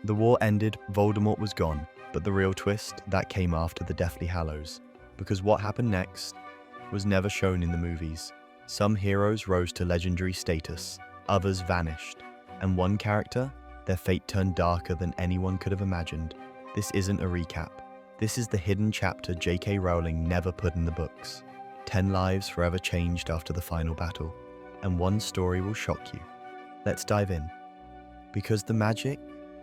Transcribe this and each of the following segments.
The war ended, Voldemort was gone, but the real twist, that came after the Deathly Hallows. Because what happened next was never shown in the movies. Some heroes rose to legendary status, others vanished, and one character, their fate turned darker than anyone could have imagined. This isn't a recap. This is the hidden chapter J.K. Rowling never put in the books. 10 lives forever changed after the final battle, and one story will shock you. Let's dive in. Because the magic,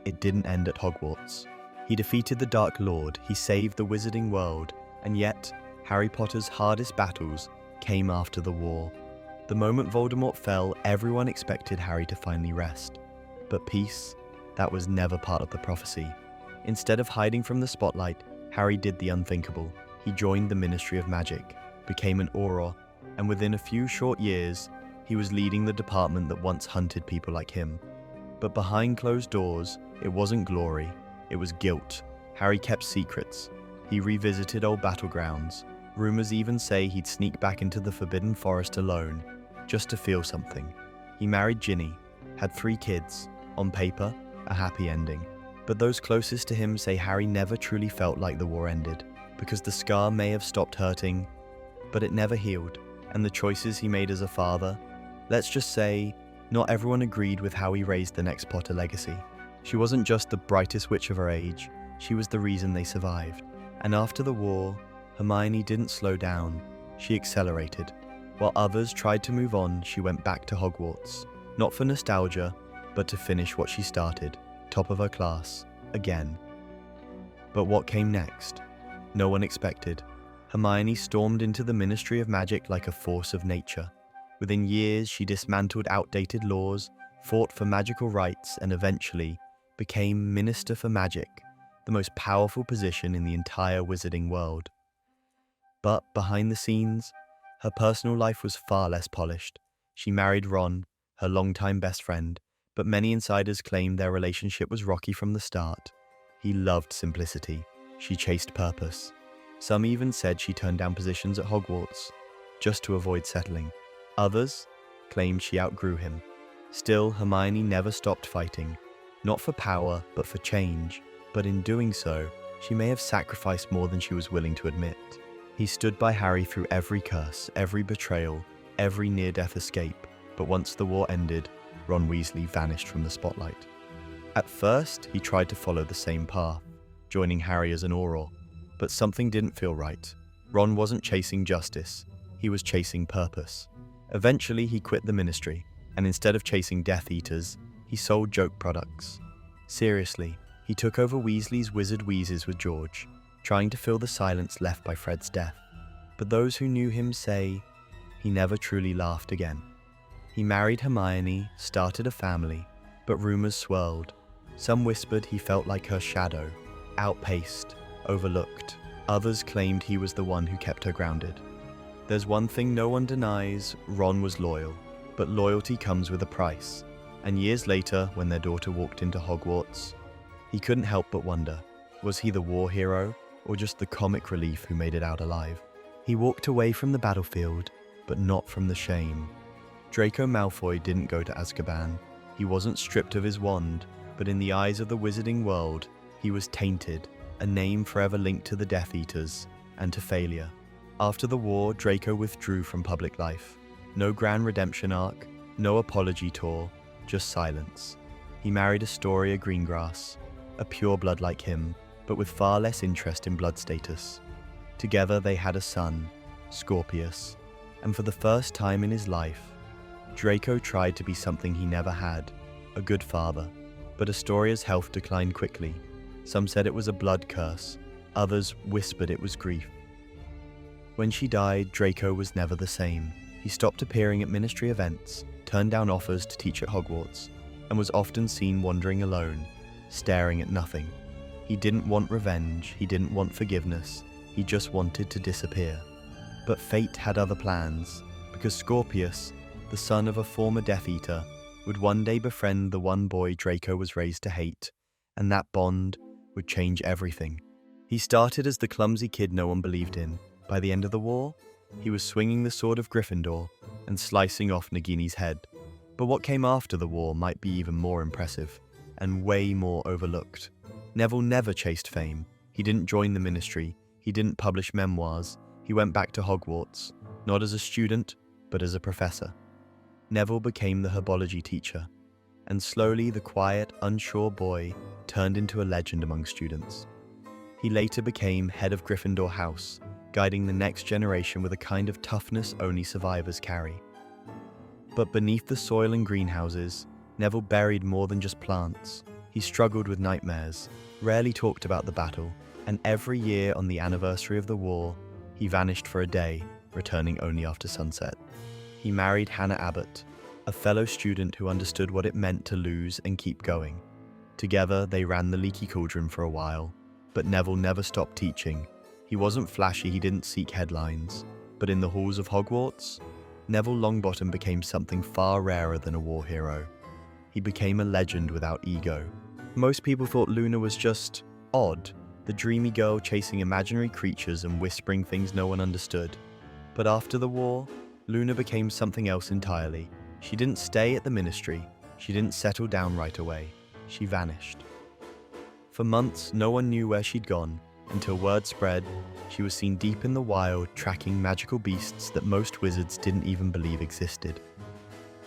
it didn't end at Hogwarts. He defeated the Dark Lord, he saved the wizarding world, and yet, Harry Potter's hardest battles came after the war. The moment Voldemort fell, everyone expected Harry to finally rest. But peace, that was never part of the prophecy. Instead of hiding from the spotlight, Harry did the unthinkable. He joined the Ministry of Magic, became an Auror, and within a few short years, he was leading the department that once hunted people like him. But behind closed doors, it wasn't glory, it was guilt. Harry kept secrets. He revisited old battlegrounds. Rumors even say he'd sneak back into the Forbidden Forest alone, just to feel something. He married Ginny, had 3 kids. On paper, a happy ending. But those closest to him say Harry never truly felt like the war ended, because the scar may have stopped hurting, but it never healed. And the choices he made as a father, let's just say, not everyone agreed with how he raised the next Potter legacy. She wasn't just the brightest witch of her age, she was the reason they survived. And after the war, Hermione didn't slow down, she accelerated. While others tried to move on, she went back to Hogwarts. Not for nostalgia, but to finish what she started, top of her class, again. But what came next? No one expected. Hermione stormed into the Ministry of Magic like a force of nature. Within years, she dismantled outdated laws, fought for magical rights, and eventually became Minister for Magic, the most powerful position in the entire wizarding world. But behind the scenes, her personal life was far less polished. She married Ron, her longtime best friend, but many insiders claimed their relationship was rocky from the start. He loved simplicity. She chased purpose. Some even said she turned down positions at Hogwarts, just to avoid settling. Others claimed she outgrew him. Still, Hermione never stopped fighting, not for power, but for change. But in doing so, she may have sacrificed more than she was willing to admit. He stood by Harry through every curse, every betrayal, every near-death escape. But once the war ended, Ron Weasley vanished from the spotlight. At first, he tried to follow the same path, joining Harry as an Auror. But something didn't feel right. Ron wasn't chasing justice, he was chasing purpose. Eventually, he quit the ministry, and instead of chasing Death Eaters, he sold joke products. Seriously, he took over Weasley's Wizard Wheezes with George, trying to fill the silence left by Fred's death. But those who knew him say he never truly laughed again. He married Hermione, started a family, but rumors swirled. Some whispered he felt like her shadow, outpaced, overlooked. Others claimed he was the one who kept her grounded. There's one thing no one denies, Ron was loyal, but loyalty comes with a price. And years later, when their daughter walked into Hogwarts, he couldn't help but wonder, was he the war hero, or just the comic relief who made it out alive? He walked away from the battlefield, but not from the shame. Draco Malfoy didn't go to Azkaban. He wasn't stripped of his wand, but in the eyes of the wizarding world, he was tainted, a name forever linked to the Death Eaters and to failure. After the war, Draco withdrew from public life. No grand redemption arc, no apology tour, just silence. He married Astoria Greengrass, a pureblood like him, but with far less interest in blood status. Together they had a son, Scorpius, and for the first time in his life, Draco tried to be something he never had, a good father. But Astoria's health declined quickly. Some said it was a blood curse, others whispered it was grief. When she died, Draco was never the same. He stopped appearing at ministry events, turned down offers to teach at Hogwarts, and was often seen wandering alone, staring at nothing. He didn't want revenge, he didn't want forgiveness, he just wanted to disappear. But fate had other plans, because Scorpius, the son of a former Death Eater, would one day befriend the one boy Draco was raised to hate, and that bond would change everything. He started as the clumsy kid no one believed in. By the end of the war, he was swinging the sword of Gryffindor and slicing off Nagini's head. But what came after the war might be even more impressive. and way more overlooked. Neville never chased fame. He didn't join the Ministry. He didn't publish memoirs. He went back to Hogwarts, not as a student, but as a professor. Neville became the herbology teacher, and slowly the quiet, unsure boy turned into a legend among students. He later became head of Gryffindor House, guiding the next generation with a kind of toughness only survivors carry. But beneath the soil and greenhouses, Neville buried more than just plants. He struggled with nightmares, rarely talked about the battle, and every year on the anniversary of the war, he vanished for a day, returning only after sunset. He married Hannah Abbott, a fellow student who understood what it meant to lose and keep going. Together, they ran the Leaky Cauldron for a while, but Neville never stopped teaching. He wasn't flashy, he didn't seek headlines, but in the halls of Hogwarts, Neville Longbottom became something far rarer than a war hero. He became a legend without ego. Most people thought Luna was just odd, the dreamy girl chasing imaginary creatures and whispering things no one understood. But after the war, Luna became something else entirely. She didn't stay at the Ministry. She didn't settle down right away. She vanished. For months, no one knew where she'd gone, until word spread she was seen deep in the wild tracking magical beasts that most wizards didn't even believe existed.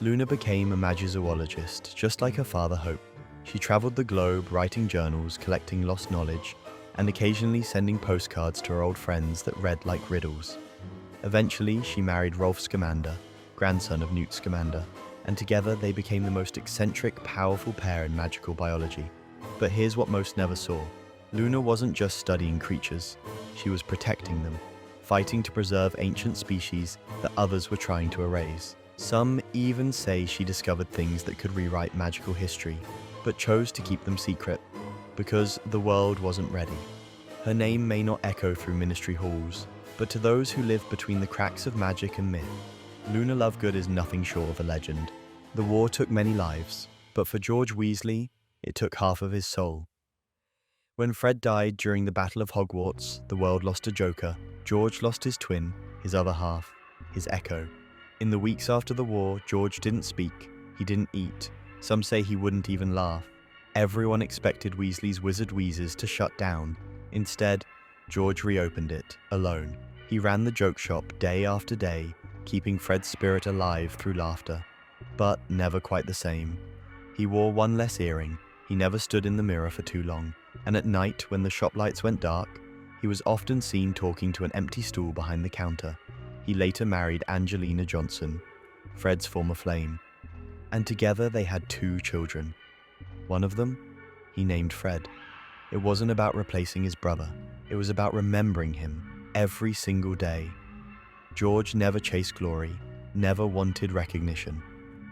Luna became a magizoologist, just like her father Hope. She traveled the globe, writing journals, collecting lost knowledge, and occasionally sending postcards to her old friends that read like riddles. Eventually, she married Rolf Scamander, grandson of Newt Scamander, and together they became the most eccentric, powerful pair in magical biology. But here's what most never saw. Luna wasn't just studying creatures, she was protecting them, fighting to preserve ancient species that others were trying to erase. Some even say she discovered things that could rewrite magical history, but chose to keep them secret, because the world wasn't ready. Her name may not echo through Ministry halls, but to those who live between the cracks of magic and myth, Luna Lovegood is nothing short of a legend. The war took many lives, but for George Weasley, it took half of his soul. When Fred died during the Battle of Hogwarts, the world lost a Joker. George lost his twin, his other half, his Echo. In the weeks after the war, George didn't speak, he didn't eat. Some say he wouldn't even laugh. Everyone expected Weasley's wizard wheezes to shut down. Instead, George reopened it, alone. He ran the joke shop day after day, keeping Fred's spirit alive through laughter. But never quite the same. He wore one less earring, he never stood in the mirror for too long, and at night, when the shop lights went dark, he was often seen talking to an empty stool behind the counter. He later married Angelina Johnson, Fred's former flame, and together they had 2 children. One of them, he named Fred. It wasn't about replacing his brother, it was about remembering him every single day. George never chased glory, never wanted recognition,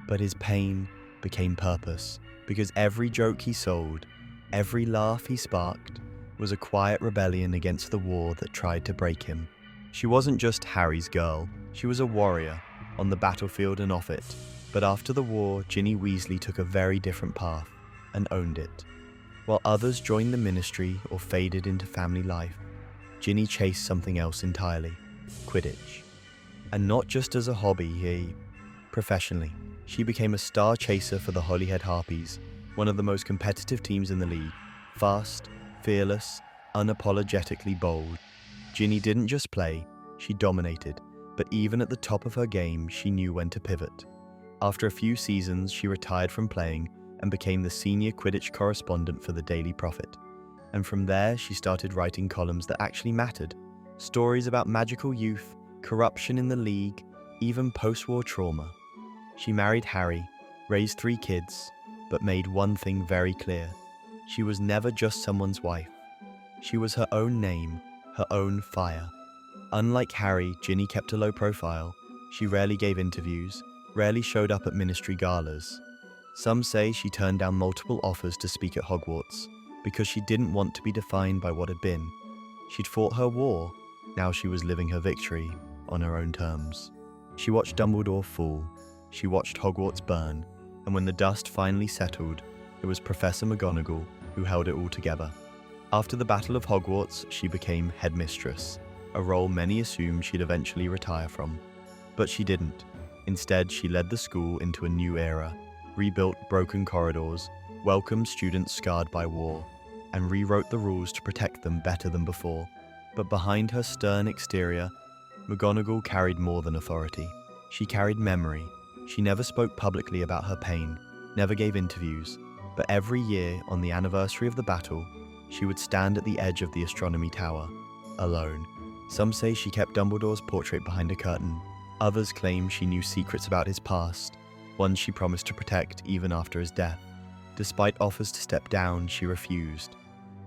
but his pain became purpose, because every joke he sold, every laugh he sparked, was a quiet rebellion against the war that tried to break him. She wasn't just Harry's girl, she was a warrior, on the battlefield and off it. But after the war, Ginny Weasley took a very different path, and owned it. While others joined the Ministry or faded into family life, Ginny chased something else entirely, Quidditch. And not just as a hobby, professionally. She became a star chaser for the Holyhead Harpies, one of the most competitive teams in the league. Fast, fearless, unapologetically bold. Ginny didn't just play, she dominated, but even at the top of her game, she knew when to pivot. After a few seasons, she retired from playing and became the senior Quidditch correspondent for the Daily Prophet. And from there, she started writing columns that actually mattered. Stories about magical youth, corruption in the league, even post-war trauma. She married Harry, raised 3 kids, but made one thing very clear. She was never just someone's wife. She was her own name, her own fire. Unlike Harry, Ginny kept a low profile. She rarely gave interviews, rarely showed up at Ministry galas. Some say she turned down multiple offers to speak at Hogwarts because she didn't want to be defined by what had been. She'd fought her war, now she was living her victory on her own terms. She watched Dumbledore fall, she watched Hogwarts burn, and when the dust finally settled, it was Professor McGonagall who held it all together. After the Battle of Hogwarts, she became headmistress, a role many assumed she'd eventually retire from. But she didn't. Instead, she led the school into a new era, rebuilt broken corridors, welcomed students scarred by war, and rewrote the rules to protect them better than before. But behind her stern exterior, McGonagall carried more than authority. She carried memory. She never spoke publicly about her pain, never gave interviews, but every year on the anniversary of the battle, she would stand at the edge of the astronomy tower, alone. Some say she kept Dumbledore's portrait behind a curtain. Others claim she knew secrets about his past, ones she promised to protect even after his death. Despite offers to step down, she refused.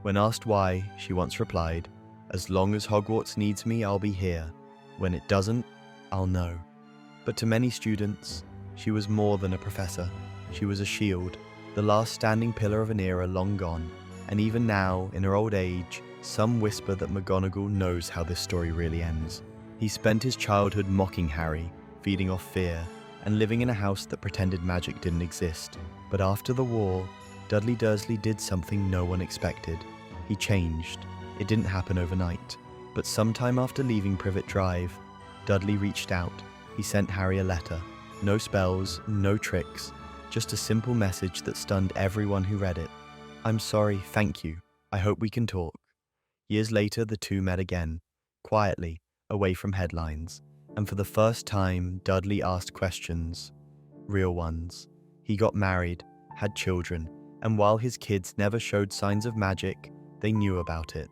When asked why, she once replied, "As long as Hogwarts needs me, I'll be here. When it doesn't, I'll know." But to many students, she was more than a professor. She was a shield, the last standing pillar of an era long gone. And even now, in her old age, some whisper that McGonagall knows how this story really ends. He spent his childhood mocking Harry, feeding off fear, and living in a house that pretended magic didn't exist. But after the war, Dudley Dursley did something no one expected. He changed. It didn't happen overnight. But sometime after leaving Privet Drive, Dudley reached out. He sent Harry a letter. No spells, no tricks, just a simple message that stunned everyone who read it. "I'm sorry, thank you. I hope we can talk." Years later, the two met again, quietly, away from headlines. And for the first time, Dudley asked questions. Real ones. He got married, had children, and while his kids never showed signs of magic, they knew about it.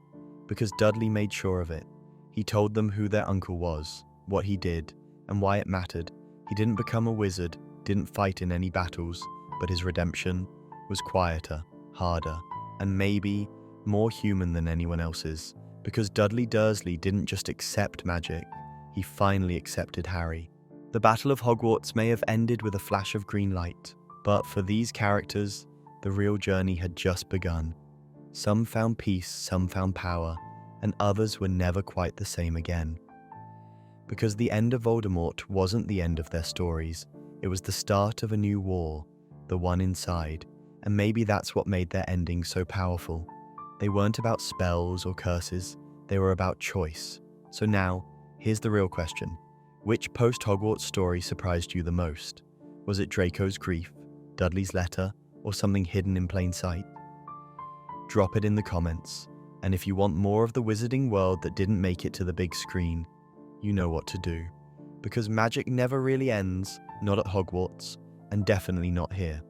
Because Dudley made sure of it. He told them who their uncle was, what he did, and why it mattered. He didn't become a wizard, didn't fight in any battles, but his redemption was quieter, harder, and maybe more human than anyone else's. Because Dudley Dursley didn't just accept magic, he finally accepted Harry. The Battle of Hogwarts may have ended with a flash of green light, but for these characters, the real journey had just begun. Some found peace, some found power, and others were never quite the same again. Because the end of Voldemort wasn't the end of their stories, it was the start of a new war, the one inside, and maybe that's what made their ending so powerful. They weren't about spells or curses, they were about choice. So now, here's the real question. Which post-Hogwarts story surprised you the most? Was it Draco's grief, Dudley's letter, or something hidden in plain sight? Drop it in the comments, and if you want more of the wizarding world that didn't make it to the big screen, you know what to do. Because magic never really ends, not at Hogwarts, and definitely not here.